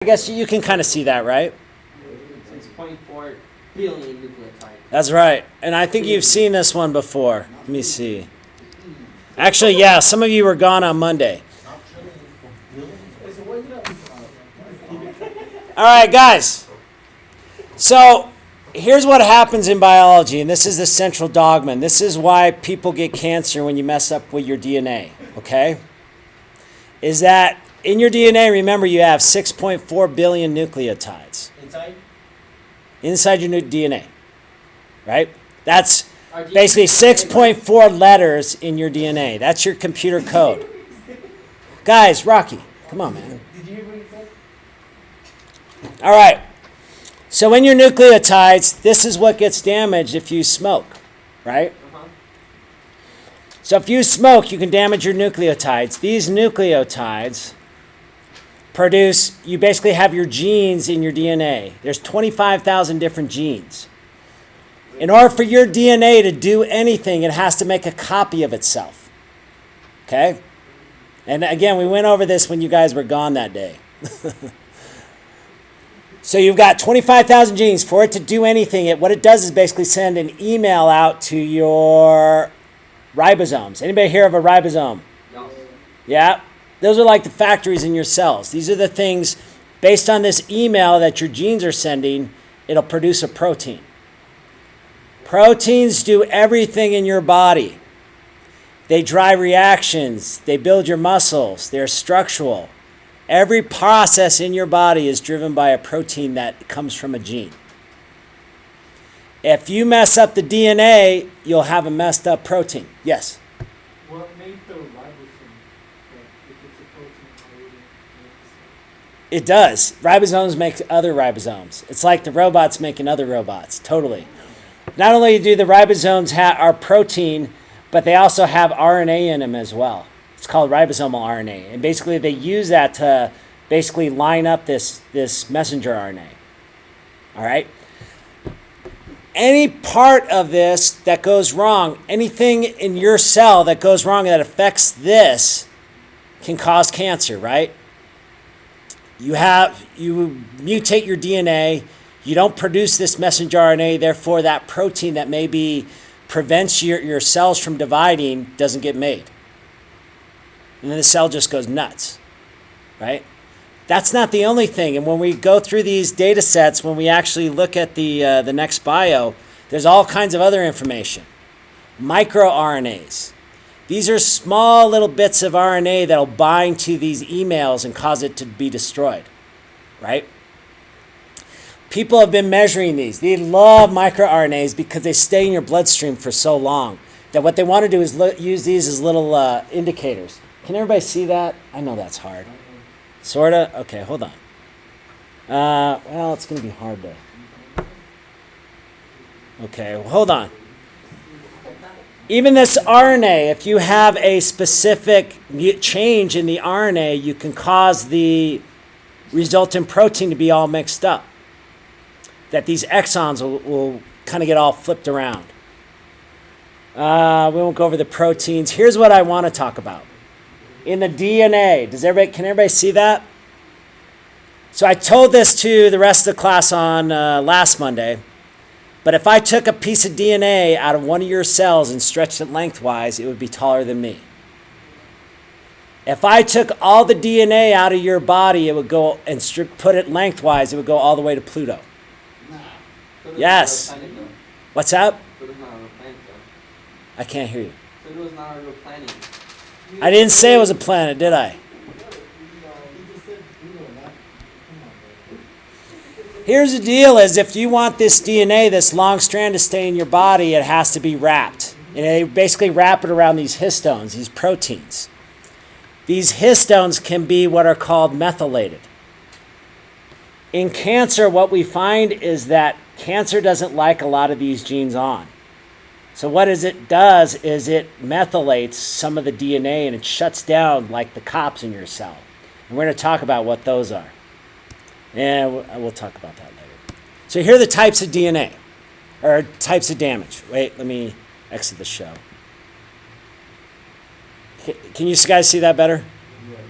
I guess you can kind of see that, right? 6.4 billion nucleotides. That's right. And I think you've seen this one before. Let me see. Actually, yeah, some of you were gone on Monday. All right, guys. So here's what happens in biology, and this is the central dogma. And this is why people get cancer when you mess up with your DNA, okay? Is that in your DNA, remember, you have 6.4 billion nucleotides. Inside your DNA, right? That's basically 6.4 letters in your DNA. That's your computer code. Guys, Rocky, come on, man. Did you hear what he said? All right. So in your nucleotides, this is what gets damaged if you smoke, right? So if you smoke, you can damage your nucleotides. These nucleotides produce, you basically have your genes in your DNA. There's 25,000 different genes. In order for your DNA to do anything, it has to make a copy of itself. Okay? And again, we went over this when you guys were gone that day. So you've got 25,000 genes. For it to do anything, what it does is basically send an email out to your ribosomes. Anybody hear of a ribosome? Yes. Yeah? Those are like the factories in your cells. These are the things, based on this email that your genes are sending, it'll produce a protein. Proteins do everything in your body. They drive reactions. They build your muscles. They're structural. Every process in your body is driven by a protein that comes from a gene. If you mess up the DNA, you'll have a messed up protein. Yes? What made the ribosome? If it's a protein, how would it make It does. Ribosomes make other ribosomes. It's like the robots making other robots. Totally. Not only do the ribosomes are protein, but they also have RNA in them as well. It's called ribosomal RNA. And basically they use that to basically line up this messenger RNA. All right? Any part of this that goes wrong, anything in your cell that goes wrong that affects this can cause cancer, right? You mutate your DNA, you don't produce this messenger RNA, therefore that protein that maybe prevents your cells from dividing doesn't get made. And then the cell just goes nuts, right? That's not the only thing. And when we go through these data sets, when we actually look at the next bio, there's all kinds of other information. MicroRNAs. These are small little bits of RNA that'll bind to these emails and cause it to be destroyed, right? People have been measuring these. They love microRNAs because they stay in your bloodstream for so long that what they want to do is use these as little indicators. Can everybody see that? I know that's hard. Sorta? Okay, hold on. Well, it's going to be hard to... Okay, well, hold on. Even this RNA, if you have a specific change in the RNA, you can cause the resultant protein to be all mixed up. That these exons will kind of get all flipped around. We won't go over the proteins. Here's what I want to talk about. In the DNA, can everybody see that? So I told this to the rest of the class on last Monday, but if I took a piece of DNA out of one of your cells and stretched it lengthwise, it would be taller than me. If I took all the DNA out of your body, it would go and put it lengthwise, it would go all the way to Pluto. So Yes. What's up? So it was not a real planet, though. I can't hear you. So it was not a real planet. I didn't say it was a planet, did I? Here's the deal is if you want this DNA, this long strand to stay in your body, it has to be wrapped. And they basically wrap it around these histones, these proteins. These histones can be what are called methylated. In cancer, what we find is that cancer doesn't like a lot of these genes on. So what it does is it methylates some of the DNA and it shuts down like the cops in your cell. And we're going to talk about what those are. And we'll talk about that later. So here are the types of DNA, or types of damage. Wait, let me exit the show. Can you guys see that better?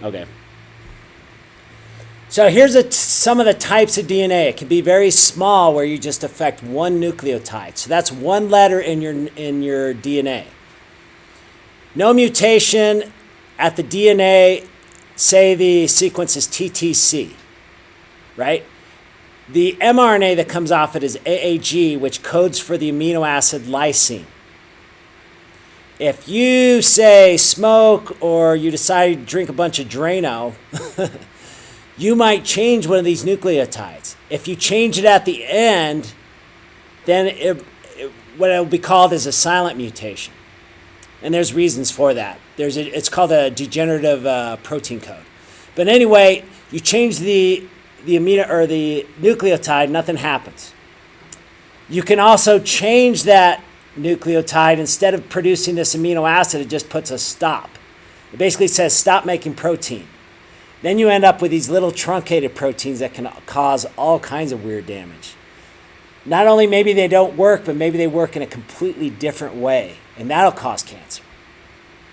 Okay. So here's some of the types of DNA. It can be very small where you just affect one nucleotide. So that's one letter in your DNA. No mutation at the DNA, say the sequence is TTC, right? The mRNA that comes off it is AAG, which codes for the amino acid lysine. If you say smoke or you decide to drink a bunch of Drano, you might change one of these nucleotides. If you change it at the end, then what it will be called is a silent mutation. And there's reasons for that. It's called a degenerative protein code. But anyway, you change the amino or the nucleotide, nothing happens. You can also change that nucleotide. Instead of producing this amino acid, it just puts a stop. It basically says stop making protein. Then you end up with these little truncated proteins that can cause all kinds of weird damage. Not only maybe they don't work, but maybe they work in a completely different way, and that'll cause cancer.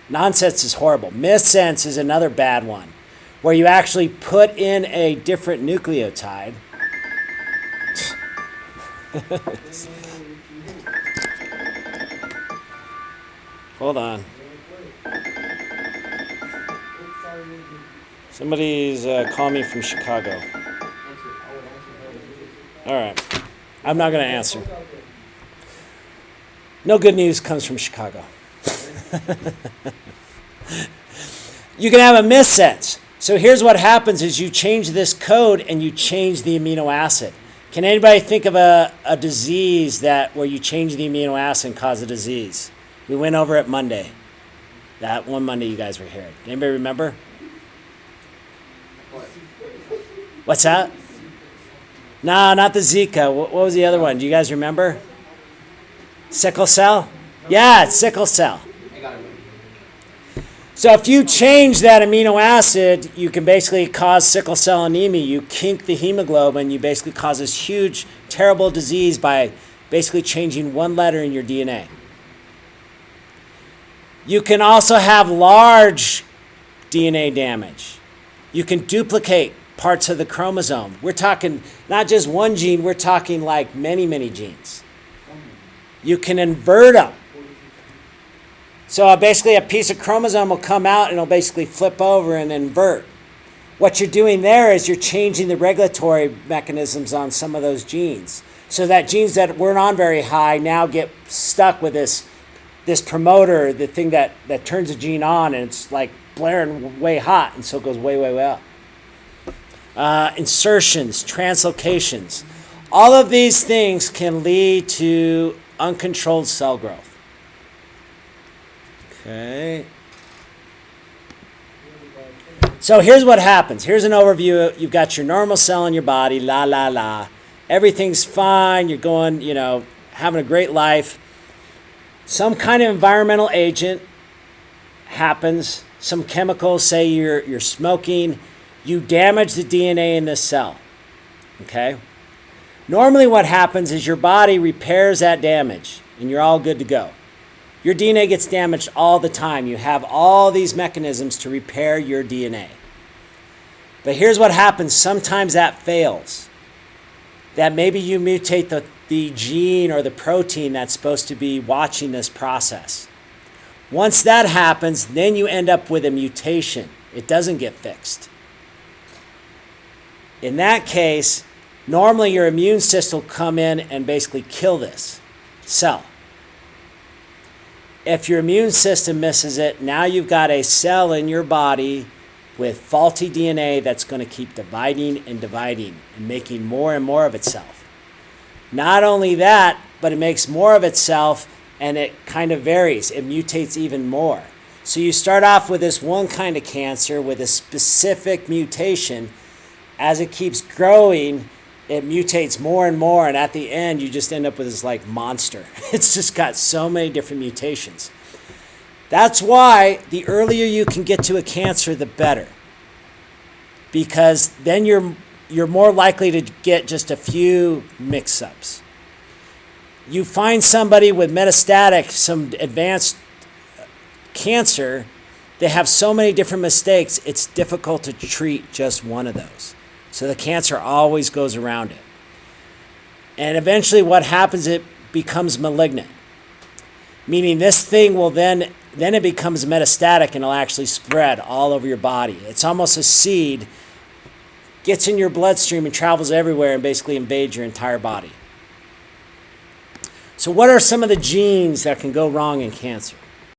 Nonsense is horrible. Missense is another bad one, where you actually put in a different nucleotide. Hold on. Somebody's calling me from Chicago. All right. I'm not going to answer. No good news comes from Chicago. You can have a missense. So here's what happens is you change this code and you change the amino acid. Can anybody think of a disease where you change the amino acid and cause a disease? We went over it Monday. That one Monday you guys were here. Anybody remember? What's that? No, not the Zika. What was the other one? Do you guys remember? Sickle cell? Yeah, it's sickle cell. So if you change that amino acid, you can basically cause sickle cell anemia. You kink the hemoglobin. You basically cause this huge, terrible disease by basically changing one letter in your DNA. You can also have large DNA damage. You can duplicate parts of the chromosome. We're talking not just one gene, we're talking like many, many genes. You can invert them. So basically a piece of chromosome will come out and it'll basically flip over and invert. What you're doing there is you're changing the regulatory mechanisms on some of those genes. So that genes that weren't on very high now get stuck with this promoter, the thing that turns the gene on, and it's like blaring way hot, and so it goes way, way, way up. Insertions, translocations. All of these things can lead to uncontrolled cell growth. Okay. So here's what happens. Here's an overview. You've got your normal cell in your body, la, la, la. Everything's fine. You're going, having a great life. Some kind of environmental agent happens. Some chemicals, say you're smoking. You damage the DNA in this cell, okay? Normally what happens is your body repairs that damage, and you're all good to go. Your DNA gets damaged all the time. You have all these mechanisms to repair your DNA. But here's what happens. Sometimes that fails. That maybe you mutate the gene or the protein that's supposed to be watching this process. Once that happens, then you end up with a mutation. It doesn't get fixed. In that case, normally your immune system will come in and basically kill this cell. If your immune system misses it, now you've got a cell in your body with faulty DNA that's going to keep dividing and making more and more of itself. Not only that, but it makes more of itself, and it kind of varies. It mutates even more. So you start off with this one kind of cancer with a specific mutation. As it keeps growing, it mutates more and more, and at the end, you just end up with this like monster. It's just got so many different mutations. That's why the earlier you can get to a cancer, the better. Because then you're more likely to get just a few mix-ups. You find somebody with metastatic, some advanced cancer, they have so many different mistakes, it's difficult to treat just one of those. So the cancer always goes around it. And eventually what happens, it becomes malignant. Meaning this thing will then it becomes metastatic and it'll actually spread all over your body. It's almost a seed, gets in your bloodstream and travels everywhere and basically invades your entire body. So what are some of the genes that can go wrong in cancer?